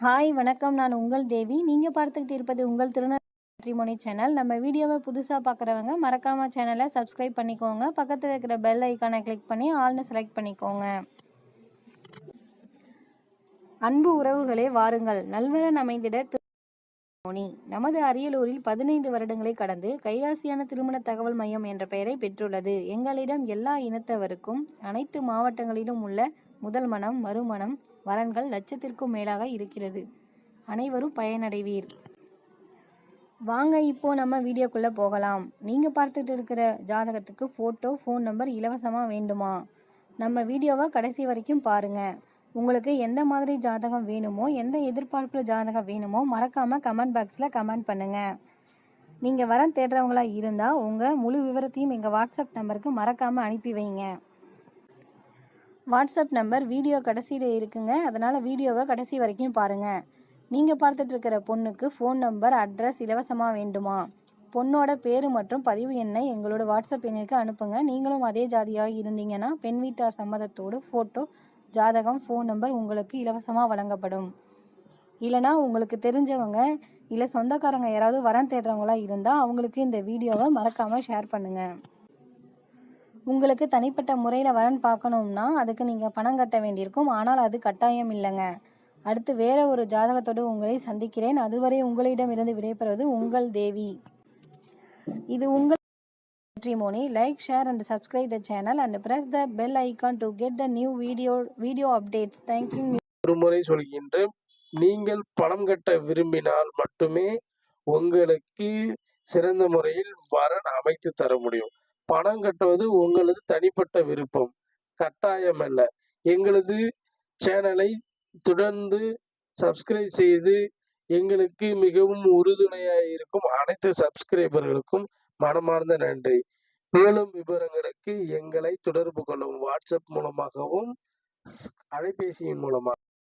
Hi வணக்கம். நான் உங்கள் தேவி. நீங்கள் பார்த்துக்கிட்டு இருப்பது உங்கள் திருநெல்வேலி சேனல். நம்ம வீடியோவை புதுசாக பார்க்குறவங்க மறக்காமல் சேனலை சப்ஸ்கிரைப் பண்ணிக்கோங்க. பக்கத்தில் இருக்கிற பெல் ஐக்கானை கிளிக் பண்ணி ஆல்னு செலக்ட் பண்ணிக்கோங்க. அன்பு உறவுகளே வாருங்கள், நல்வரன் அமைந்திட திருமணி. நமது அரியலூரில் 15 வருடங்களை கடந்து கைராசியான திருமண தகவல் மையம் என்ற பெயரை பெற்றுள்ளது. எங்களிடம் எல்லா இனத்தவருக்கும் அனைத்து மாவட்டங்களிலும் உள்ள முதல் மனம், மறுமணம், வரன்கள் லட்சத்திற்கும் மேலாக இருக்கிறது. அனைவரும் பயனடைவீர். வாங்க இப்போ நம்ம வீடியோக்குள்ள போகலாம். நீங்க பார்த்துட்டு இருக்கிற ஜாதகத்துக்கு போட்டோ, ஃபோன் நம்பர் இலவசமா வேண்டுமா? நம்ம வீடியோவை கடைசி வரைக்கும் பாருங்க. உங்களுக்கு எந்த மாதிரி ஜாதகம் வேணுமோ, எந்த எதிர்பார்ப்புல ஜாதகம் வேணுமோ மறக்காம கமெண்ட் பாக்ஸ்ல கமெண்ட் பண்ணுங்க. நீங்க வரன் தேடுறவங்களா இருந்தா உங்க முழு விவரத்தையும் எங்க வாட்ஸ்அப் நம்பருக்கு மறக்காம அனுப்பி வைங்க. வாட்ஸ்அப் நம்பர் வீடியோ கடைசியில் இருக்குங்க. அதனால் வீடியோவை கடைசி வரைக்கும் பாருங்கள். நீங்கள் பார்த்துட்டு இருக்கிற பொண்ணுக்கு ஃபோன் நம்பர், அட்ரஸ் இலவசமாக வேண்டுமா? பொண்ணோட பேர் மற்றும் பதிவு எண்ணை எங்களோட வாட்ஸ்அப் எண்ணிற்கு அனுப்புங்க. நீங்களும் அதே ஜாதியாக இருந்தீங்கன்னா பெண் வீட்டார் சம்மதத்தோடு ஃபோட்டோ, ஜாதகம், ஃபோன் நம்பர் உங்களுக்கு இலவசமாக வழங்கப்படும். இல்லைனா உங்களுக்கு தெரிஞ்சவங்க இல்லை சொந்தக்காரங்க யாராவது வரன் தேடுறவங்களா இருந்தால் அவங்களுக்கு இந்த வீடியோவை மறக்காமல் ஷேர் பண்ணுங்கள். உங்களுக்கு தனிப்பட்ட முறையில் வரன் பார்க்கணும்னா அதுக்கு நீங்கள் பணம் கட்ட வேண்டியிருக்கும். ஆனால் அது கட்டாயம் இல்லைங்க. அடுத்து வேற ஒரு ஜாதகத்தோடு உங்களை சந்திக்கிறேன். அதுவரை உங்களிடமிருந்து விடைபெறுவது உங்கள் தேவி. இது உங்கள் matrimony. Like, share and subscribe the channel and press the bell icon to get the new video updates. Thank you. ஒரு முறை சொல்கின்றேன், நீங்கள் பணம் கட்ட விரும்பினால் மட்டுமே உங்களுக்கு சிறந்த முறையில் வரன் அமைத்து தர முடியும். பணம் கட்டுவது உங்களது தனிப்பட்ட விருப்பம், கட்டாயம் அல்ல. எங்களது சேனலை தொடர்ந்து சப்ஸ்கிரைப் செய்து எங்களுக்கு மிகவும் உறுதுணையாக இருக்கும் அனைத்து சப்ஸ்கிரைபர்களுக்கும் மனமார்ந்த நன்றி. மேலும் விவரங்களுக்கு எங்களை தொடர்பு கொள்ளவும் வாட்ஸ்அப் மூலமாகவும் அலைபேசியின் மூலமாக.